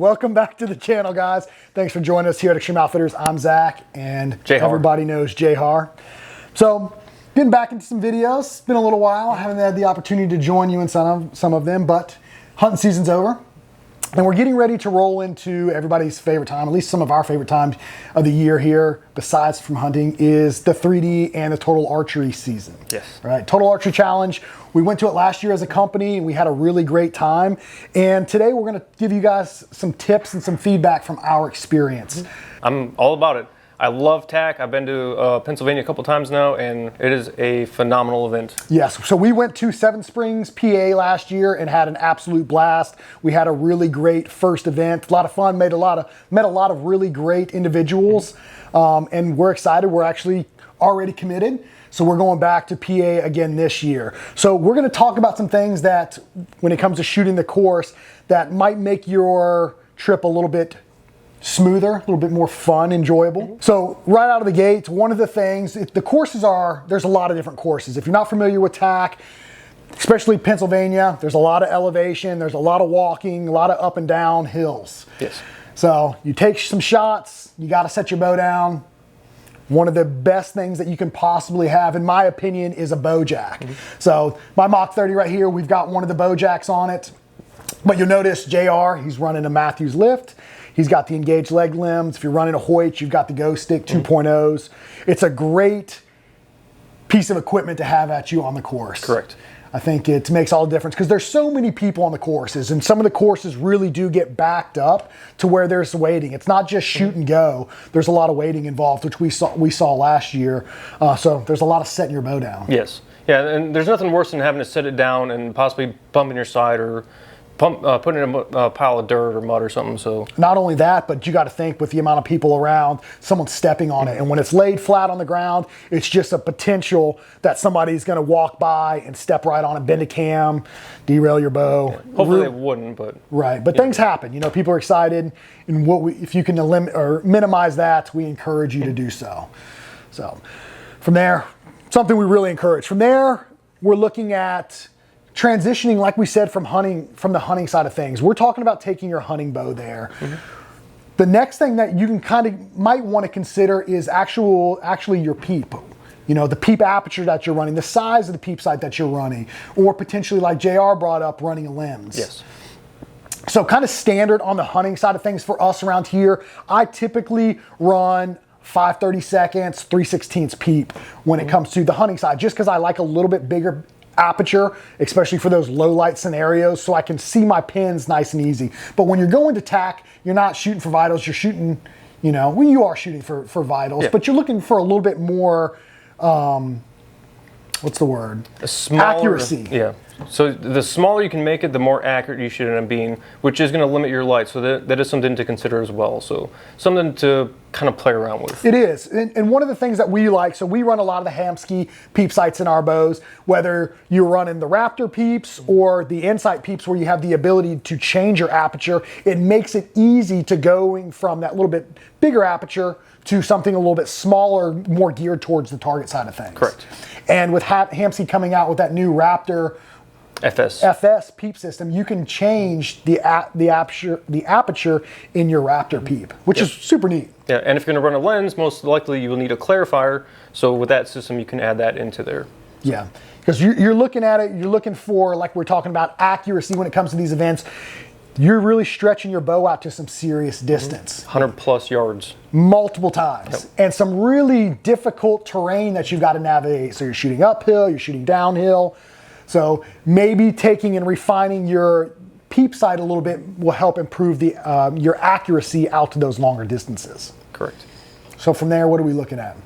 Welcome back to the channel, guys. Thanks for joining us here at Extreme Outfitters. I'm Zach, and everybody knows Jahar. So, getting back into some videos. It's been a little while. I haven't had the opportunity to join you in some of them, but hunting season's over. And we're getting ready to roll into everybody's favorite time, at least some of our favorite times of the year here, besides from hunting, is the 3D and the Total Archery season. Yes. Right, Total Archery Challenge. We went to it last year as a company and we had a really great time. And today we're gonna give you guys some tips and some feedback from our experience. I'm all about it. I love TAC. I've been to Pennsylvania a couple times now, and it is a phenomenal event. Yes, so we went to Seven Springs, PA last year and had an absolute blast. We had a really great first event, a lot of fun, met a lot of really great individuals, and we're excited. We're actually already committed. So we're going back to PA again this year. So we're gonna talk about some things that, when it comes to shooting the course, that might make your trip a little bit smoother, a little bit more fun, enjoyable. So right out of the gate, one of the things, the courses are, there's a lot of different courses. If you're not familiar with TAC, especially Pennsylvania, there's a lot of elevation, there's a lot of walking, a lot of up and down hills. Yes. So you take some shots, you gotta set your bow down. One of the best things that you can possibly have, in my opinion, is a bow jack. So my Mach 30 right here, we've got one of the bow jacks on it. But you'll notice JR, he's running a Matthews lift. He's got the engaged leg limbs. If you're running a Hoyt, you've got the Go Stick 2.0s. It's a great piece of equipment to have at you on the course. Correct. I think it makes all the difference because there's so many people on the courses, and some of the courses really do get backed up to where there's waiting. It's not just shoot and go. There's a lot of waiting involved, which we saw last year. So there's a lot of setting your bow down. Yes. Yeah, and there's nothing worse than having to set it down and possibly bumping your side or putting in a pile of dirt or mud or something. So not only that, but you got to think with the amount of people around, someone's stepping on it, and when it's laid flat on the ground, it's just a potential that somebody's going to walk by and step right on it, bend a cam, derail your bow. Yeah. Hopefully they wouldn't, but right. But things happen. You know, people are excited, and if you can limit or minimize that, we encourage you to do so. So from there, something we really encourage. From there, we're looking at transitioning, like we said, from the hunting side of things. We're talking about taking your hunting bow there. The next thing that you can might want to consider is actually your peep. You know, the peep aperture that you're running, the size of the peep sight that you're running, or potentially, like JR brought up, running a limbs. yes. So kind of standard on the hunting side of things for us around here, I typically run 5/32, 3/16 peep when it comes to the hunting side, just because I like a little bit bigger aperture, especially for those low light scenarios, so I can see my pins nice and easy. But when you're going to TAC, you're not shooting for vitals, you're shooting, you know, well, you are shooting for vitals, but you're looking for a little bit more, what's the word? Accuracy. Yeah. So the smaller you can make it, the more accurate you should end up being, which is going to limit your light. So that is something to consider as well. So something to kind of play around with. It is. And one of the things that we like, so we run a lot of the Hamsky Peep sights in our bows, whether you're running the Raptor Peeps or the Insight Peeps where you have the ability to change your aperture. It makes it easy to going from that little bit bigger aperture to something a little bit smaller, more geared towards the target side of things. Correct. And with Hamsky coming out with that new Raptor FS peep system, you can change the aperture in your Raptor peep, which is super neat. Yeah, and if you're going to run a lens, most likely you will need a clarifier. So with that system, you can add that into there. Yeah, because you're looking at it, you're looking for, like we're talking about, accuracy when it comes to these events. You're really stretching your bow out to some serious distance. 100 plus yards. Multiple times. Yep. And some really difficult terrain that you've got to navigate. So you're shooting uphill, you're shooting downhill. So maybe taking and refining your peep sight a little bit will help improve your accuracy out to those longer distances. Correct. So from there, what are we looking at?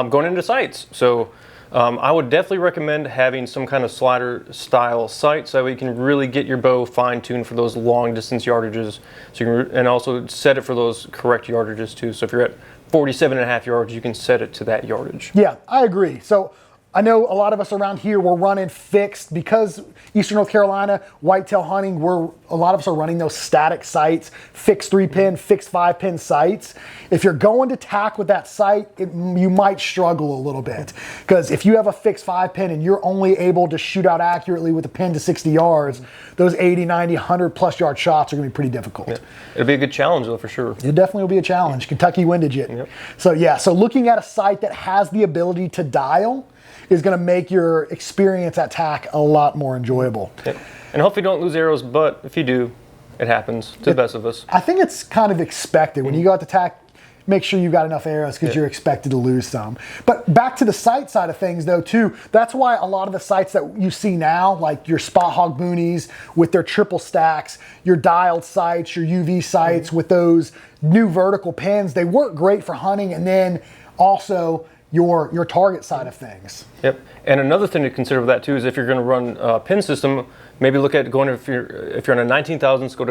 Going into sights. So I would definitely recommend having some kind of slider style sight so you can really get your bow fine tuned for those long distance yardages. So you can, and also set it for those correct yardages too. So if you're at 47.5 yards, you can set it to that yardage. Yeah, I agree. So I know a lot of us around here, we're running fixed because Eastern North Carolina, whitetail hunting, a lot of us are running those static sights, fixed 3-pin, fixed 5-pin sights. If you're going to tack with that sight, you might struggle a little bit. Because if you have a fixed 5-pin and you're only able to shoot out accurately with a pin to 60 yards, those 80, 90, 100 plus yard shots are going to be pretty difficult. Yeah. It'll be a good challenge though, for sure. It definitely will be a challenge. Kentucky windage it. Yep. So yeah, so looking at a sight that has the ability to dial is going to make your experience at tack a lot more enjoyable. Yep. And hopefully you don't lose arrows, but if you do, it happens to the best of us. I think it's kind of expected. When you go out to tack, make sure you've got enough arrows because you're expected to lose some. But back to the sight side of things though too, that's why a lot of the sights that you see now, like your Spot Hog boonies with their triple stacks, your dialed sights, your UV sights with those new vertical pins, they work great for hunting, and then also your target side of things. Yep. And another thing to consider with that too is if you're going to run a pin system, maybe look at going, if you're on a 19 thousandths, go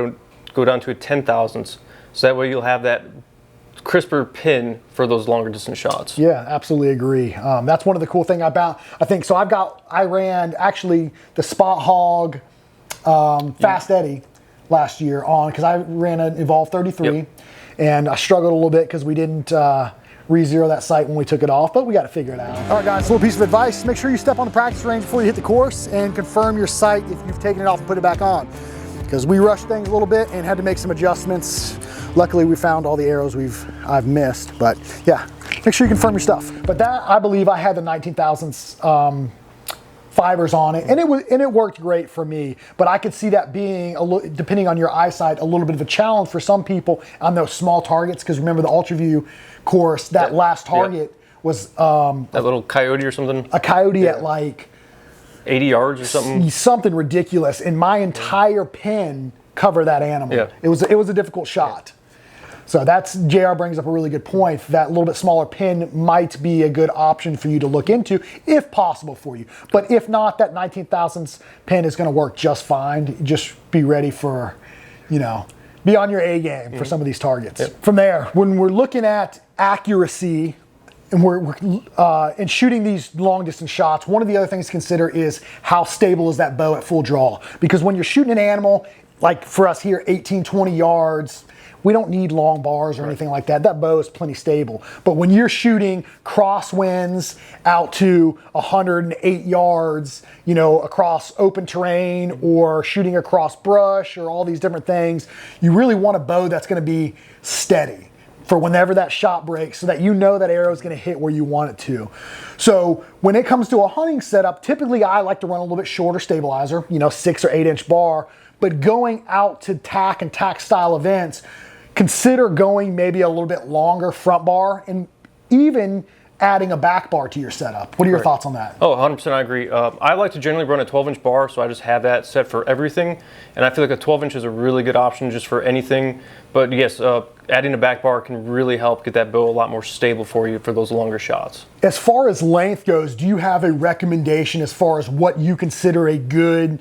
down to a 10 thousandths. So that way you'll have that crisper pin for those longer distance shots. Yeah, absolutely agree. That's one of the cool things about, I think, so I ran actually the Spot Hog Fast Eddie last year on, because I ran an Evolve 33 and I struggled a little bit because we didn't re-zero that sight when we took it off, but we got to figure it out. All right guys, a little piece of advice: make sure you step on the practice range before you hit the course and confirm your sight if you've taken it off and put it back on, because we rushed things a little bit and had to make some adjustments. Luckily we found all the arrows I've missed, but yeah, make sure you confirm your stuff. But that, I believe I had the 19 thousandths fibers on it, and it worked great for me. But I could see that being, depending on your eyesight, a little bit of a challenge for some people on those small targets, because remember the UltraView course, that last target was that little coyote or something. A coyote at like 80 yards or something. Something ridiculous, and my entire pin covered that animal. Yeah. It was a difficult shot. So JR brings up a really good point. That little bit smaller pin might be a good option for you to look into if possible for you. But if not, that 19 thousandths pin is going to work just fine. Just be ready for, be on your A game for some of these targets. Yep. From there, when we're looking at accuracy and we're shooting these long distance shots, one of the other things to consider is how stable is that bow at full draw. Because when you're shooting an animal, like for us here, 18, 20 yards, we don't need long bars or anything like that. That bow is plenty stable. But when you're shooting crosswinds out to 108 yards, across open terrain, or shooting across brush, or all these different things, you really want a bow that's going to be steady for whenever that shot breaks, so that that arrow is going to hit where you want it to. So when it comes to a hunting setup, typically I like to run a little bit shorter stabilizer, 6 or 8 inch bar. But going out to tack and tack style events, consider going maybe a little bit longer front bar, and even adding a back bar to your setup. What are your thoughts on that? Oh, 100% I agree. I like to generally run a 12-inch bar, so I just have that set for everything. And I feel like a 12-inch is a really good option just for anything. But yes, adding a back bar can really help get that bow a lot more stable for you for those longer shots. As far as length goes, do you have a recommendation as far as what you consider a good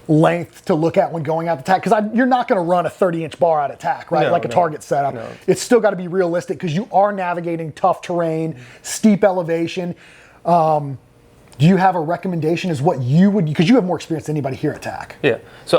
length to look at when going out to tack? Because you're not going to run a 30-inch bar out of tack, right? Like a target setup. No. It's still got to be realistic, because you are navigating tough terrain, steep elevation. Do you have a recommendation as what you would, because you have more experience than anybody here at TAC? Yeah, so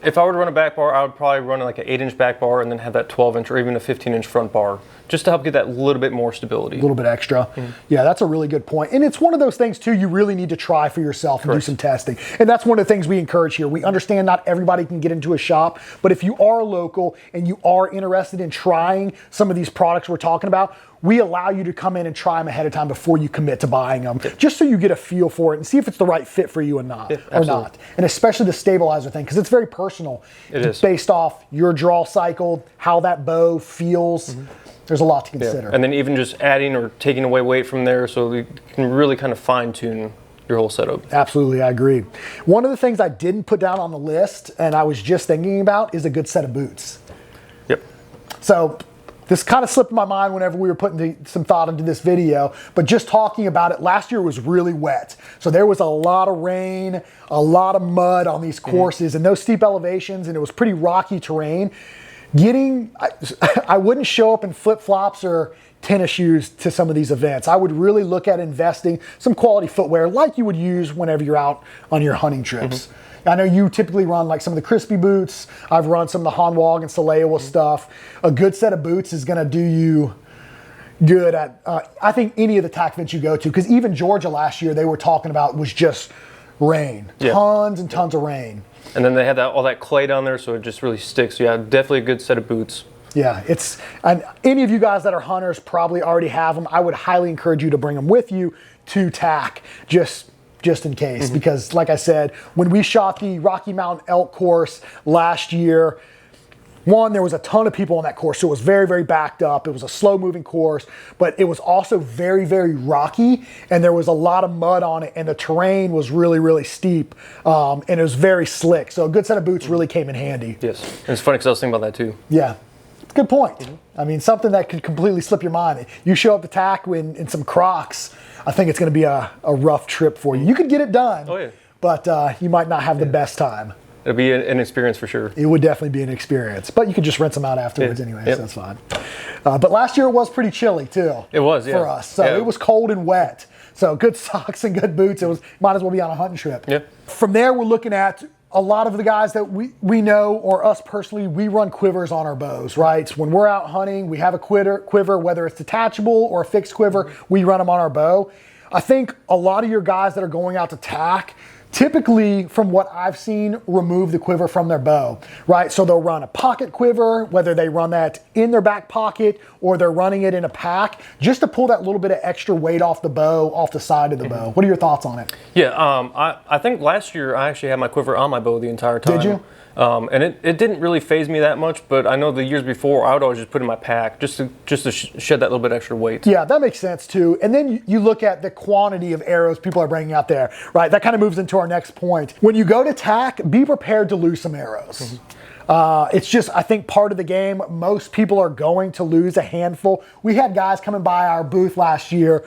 if I were to run a back bar, I would probably run like an 8-inch back bar and then have that 12-inch or even a 15-inch front bar, just to help get that little bit more stability. A little bit extra. Mm-hmm. Yeah, that's a really good point. And it's one of those things too, you really need to try for yourself and do some testing. And that's one of the things we encourage here. We understand not everybody can get into a shop, but if you are local and you are interested in trying some of these products we're talking about, we allow you to come in and try them ahead of time before you commit to buying them, just so you get a feel for it and see if it's the right fit for you or not. And especially the stabilizer thing, because it's very personal. It's based off your draw cycle, how that bow feels. Mm-hmm. There's a lot to consider. Yeah. And then even just adding or taking away weight from there, so you can really kind of fine tune your whole setup. Absolutely, I agree. One of the things I didn't put down on the list, and I was just thinking about, is a good set of boots. Yep. So this kind of slipped my mind whenever we were putting some thought into this video, but just talking about it, last year was really wet. So there was a lot of rain, a lot of mud on these courses and those steep elevations, and it was pretty rocky terrain. I wouldn't show up in flip-flops or tennis shoes to some of these events. I would really look at investing some quality footwear like you would use whenever you're out on your hunting trips. I know you typically run like some of the crispy boots. I've run some of the Hanwag and Salewa stuff. A good set of boots is going to do you good at, I think, any of the tack events you go to, because even Georgia last year they were talking about was just rain. Tons and tons of rain. And then they had all that clay down there, so it just really sticks. So yeah, definitely a good set of boots. Yeah, and any of you guys that are hunters probably already have them. I would highly encourage you to bring them with you to tack, just in case. Because like I said, when we shot the Rocky Mountain Elk course last year, there was a ton of people on that course, so it was very, very backed up. It was a slow-moving course, but it was also very, very rocky, and there was a lot of mud on it, and the terrain was really, really steep, and it was very slick. So a good set of boots really came in handy. Yes, and it's funny because I was thinking about that too. Yeah, good point. I mean, something that could completely slip your mind. You show up to tack in some Crocs, I think it's going to be a rough trip for you. You could get it done, but you might not have the best time. It'll be an experience for sure. It would definitely be an experience, but you could just rinse them out afterwards anyway, so that's fine. But last year it was pretty chilly too. It was, for us. So it was cold and wet. So good socks and good boots. Might as well be on a hunting trip. Yeah. From there, we're looking at a lot of the guys that we know, or us personally, we run quivers on our bows, right? So when we're out hunting, we have a quiver, whether it's detachable or a fixed quiver, we run them on our bow. I think a lot of your guys that are going out to tack, typically, from what I've seen, remove the quiver from their bow, right? So they'll run a pocket quiver, whether they run that in their back pocket or they're running it in a pack, just to pull that little bit of extra weight off the bow, off the side of the bow. What are your thoughts on it? Yeah, I think last year I actually had my quiver on my bow the entire time. Did you? And it didn't really faze me that much, but I know the years before I would always just put it in my pack just to shed that little bit extra weight. Yeah, that makes sense too. And then you look at the quantity of arrows people are bringing out there, right? That kind of moves into our next point. When you go to tack, be prepared to lose some arrows. It's just, I think, part of the game. Most people are going to lose a handful. We had guys coming by our booth last year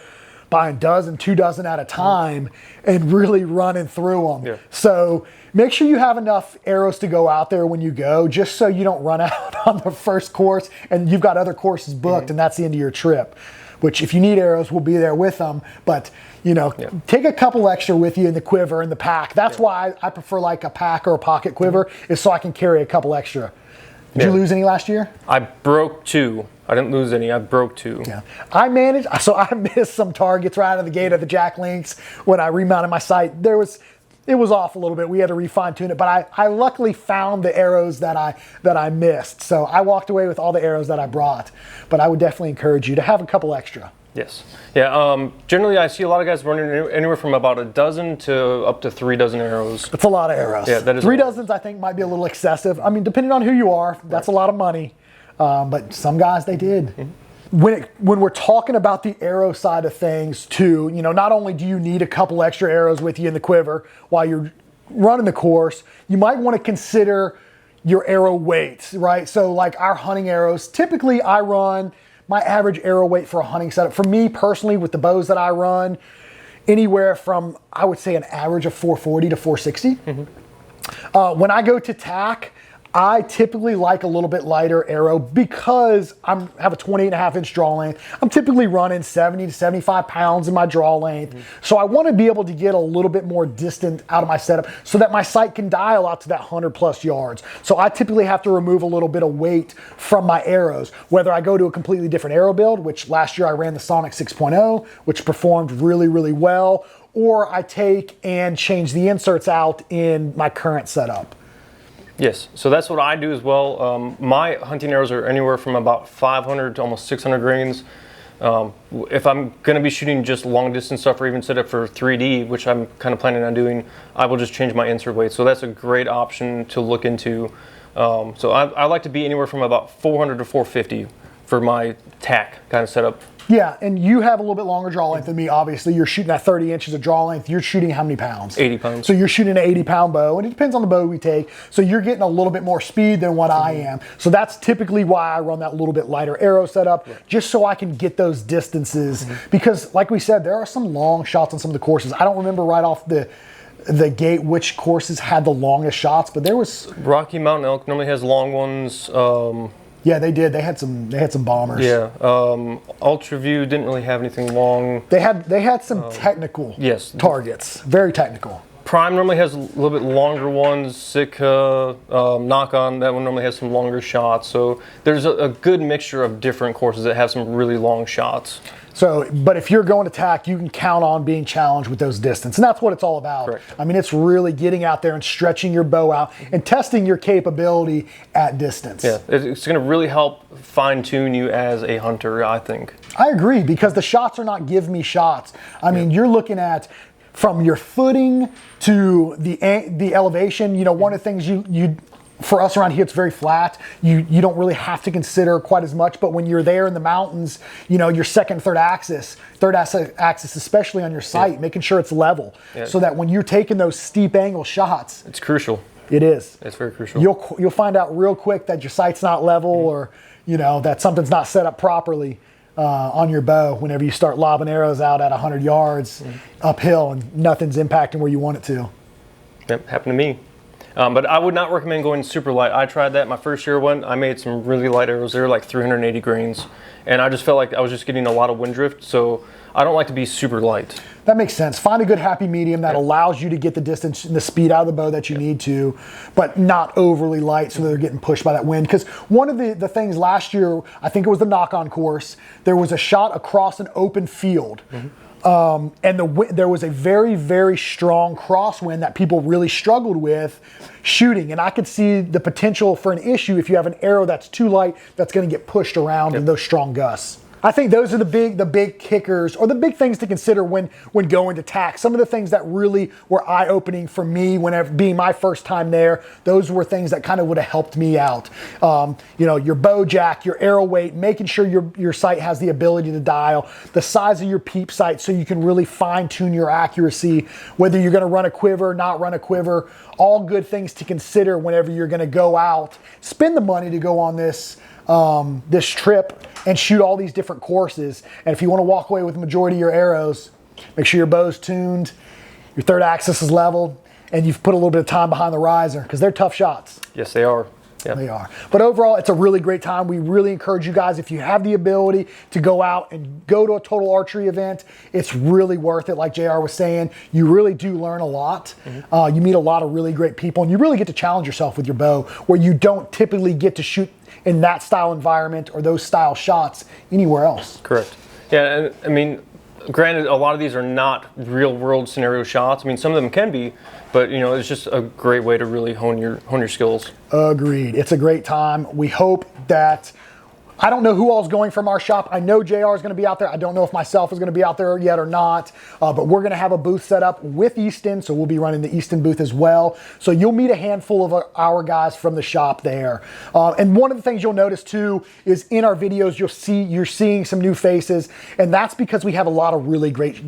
buying dozen, 2 dozen at a time and really running through them. Yeah. So make sure you have enough arrows to go out there when you go, just so you don't run out on the first course and you've got other courses booked and that's the end of your trip. Which, if you need arrows, we'll be there with them. But, take a couple extra with you in the quiver and the pack. That's why I prefer like a pack or a pocket quiver, is so I can carry a couple extra. Did you lose any last year? I broke 2. I didn't lose any. I broke 2. Yeah, I managed. So I missed some targets right out of the gate of the Jack Links when I remounted my sight. It was off a little bit. We had to refine tune it, but I luckily found the arrows that I missed. So I walked away with all the arrows that I brought. But I would definitely encourage you to have a couple extra. Yes. Yeah. Generally, I see a lot of guys running anywhere from about a dozen to up to 3 dozen arrows. That's a lot of arrows. Yeah, that is 3 dozens. I think might be a little excessive. I mean, depending on who you are, that's a lot of money. But some guys, they did. When we're talking about the arrow side of things too, not only do you need a couple extra arrows with you in the quiver while you're running the course, you might want to consider your arrow weights, right? So like our hunting arrows, typically I run my average arrow weight for a hunting setup. For me personally, with the bows that I run, anywhere from, I would say, an average of 440 to 460. When I go to tack, I typically like a little bit lighter arrow because I have a 28.5-inch draw length. I'm typically running 70 to 75 pounds in my draw length. So I want to be able to get a little bit more distant out of my setup so that my sight can dial out to that 100+ yards. So I typically have to remove a little bit of weight from my arrows, whether I go to a completely different arrow build, which last year I ran the Sonic 6.0, which performed really, really well, or I take and change the inserts out in my current setup. Yes, so that's what I do as well. My hunting arrows are anywhere from about 500 to almost 600 grains. If I'm going to be shooting just long distance stuff or even set up for 3D, which I'm kind of planning on doing, I will just change my insert weight. So that's a great option to look into. So I like to be anywhere from about 400 to 450 for my tack kind of setup. Yeah, and you have a little bit longer draw length than me, obviously. You're shooting at 30 inches of draw length. You're shooting how many pounds? 80 pounds. So you're shooting an 80-pound bow, and it depends on the bow we take. So you're getting a little bit more speed than what I am. So that's typically why I run that little bit lighter arrow setup, just so I can get those distances. Because, like we said, there are some long shots on some of the courses. I don't remember right off the the gate which courses had the longest shots, but there was Rocky Mountain Elk normally has long ones. Yeah, they did. They had some bombers. Yeah. Ultraview didn't really have anything long. They had some technical targets. Very technical. Prime normally has a little bit longer ones. Sitka, Knock On, that one normally has some longer shots. So there's a good mixture of different courses that have some really long shots. So, but if you're going to TAC, you can count on being challenged with those distance. And that's what it's all about. Correct. I mean, it's really getting out there and stretching your bow out and testing your capability at distance. Yeah, it's going to really help fine tune you as a hunter, I think. I agree, because the shots are not give me shots. I mean, you're looking at from your footing to the elevation. You know, one of the things you for us around here, it's very flat. You don't really have to consider quite as much, but when you're there in the mountains, you know, your third axis, especially on your sight, making sure it's level, so that when you're taking those steep angle shots, it's crucial. It is. It's very crucial. You'll find out real quick that your sight's not level, or you know that something's not set up properly on your bow whenever you start lobbing arrows out at 100 yards uphill and nothing's impacting where you want it to. Yep, happened to me. But I would not recommend going super light. I tried that my first year one. I made some really light arrows. They were like 380 grains. And I just felt like I was just getting a lot of wind drift. So I don't like to be super light. That makes sense. Find a good happy medium that allows you to get the distance and the speed out of the bow that you need to, but not overly light so that they're getting pushed by that wind. Because one of the things last year, I think it was the knock-on course, there was a shot across an open field. And there was a very, very strong crosswind that people really struggled with shooting. And I could see the potential for an issue if you have an arrow that's too light that's going to get pushed around in those strong gusts. I think those are the big kickers, or the big things to consider when going to TAC. Some of the things that really were eye-opening for me whenever being my first time there, those were things that kind of would have helped me out. You know, your bow jack, your arrow weight, making sure your sight has the ability to dial, the size of your peep sight so you can really fine-tune your accuracy, whether you're going to run a quiver, not run a quiver, all good things to consider whenever you're going to go out, spend the money to go on this trip and shoot all these different courses. And if you want to walk away with the majority of your arrows, make sure your bow's tuned, your third axis is leveled, and you've put a little bit of time behind the riser, because they're tough shots. Yes, they are. Yep. They are. But overall, it's a really great time. We really encourage you guys, if you have the ability to go out and go to a total archery event, it's really worth it. Like JR was saying, you really do learn a lot. You meet a lot of really great people, and you really get to challenge yourself with your bow, where you don't typically get to shoot in that style environment or those style shots anywhere else. Correct. Yeah, and I mean, granted, a lot of these are not real world scenario shots. I mean, some of them can be, but you know, it's just a great way to really hone your skills. Agreed. It's a great time. We hope that, I don't know who all's going from our shop. I know JR is going to be out there. I don't know if myself is going to be out there yet or not, but we're going to have a booth set up with Easton, so we'll be running the Easton booth as well. So you'll meet a handful of our guys from the shop there. And one of the things you'll notice too is in our videos, you're seeing some new faces, and that's because we have a lot of really great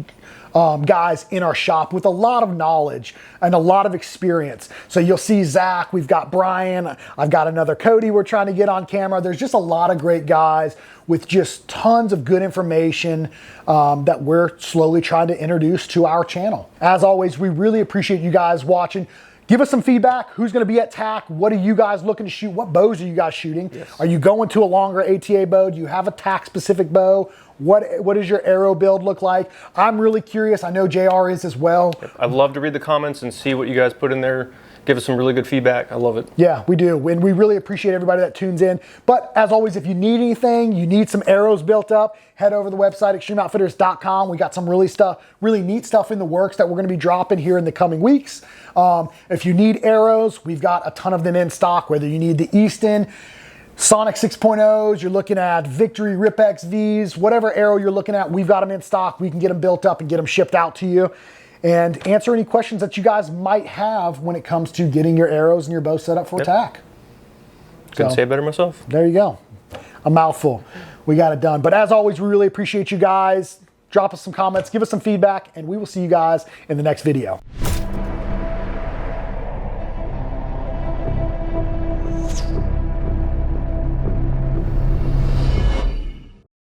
guys in our shop with a lot of knowledge and a lot of experience. So you'll see Zach, we've got Brian, I've got another Cody we're trying to get on camera. There's just a lot of great guys with just tons of good information that we're slowly trying to introduce to our channel. As always, we really appreciate you guys watching. Give us some feedback. Who's going to be at TAC? What are you guys looking to shoot? What bows are you guys shooting? Yes. Are you going to a longer ATA bow? Do you have a TAC specific bow? What does your arrow build look like? I'm really curious. I know JR is as well. I'd love to read the comments and see what you guys put in there. Give us some really good feedback. I love it. Yeah, we do. And we really appreciate everybody that tunes in. But as always, if you need anything, you need some arrows built up, head over to the website, extremeoutfitters.com. We got some really neat stuff in the works that we're going to be dropping here in the coming weeks. If you need arrows, we've got a ton of them in stock, whether you need the Easton, Sonic 6.0s, you're looking at Victory Rip XVs, whatever arrow you're looking at, we've got them in stock. We can get them built up and get them shipped out to you, and answer any questions that you guys might have when it comes to getting your arrows and your bow set up for TAC. Couldn't say it better myself. There you go. A mouthful. We got it done. But as always, we really appreciate you guys. Drop us some comments, give us some feedback, and we will see you guys in the next video.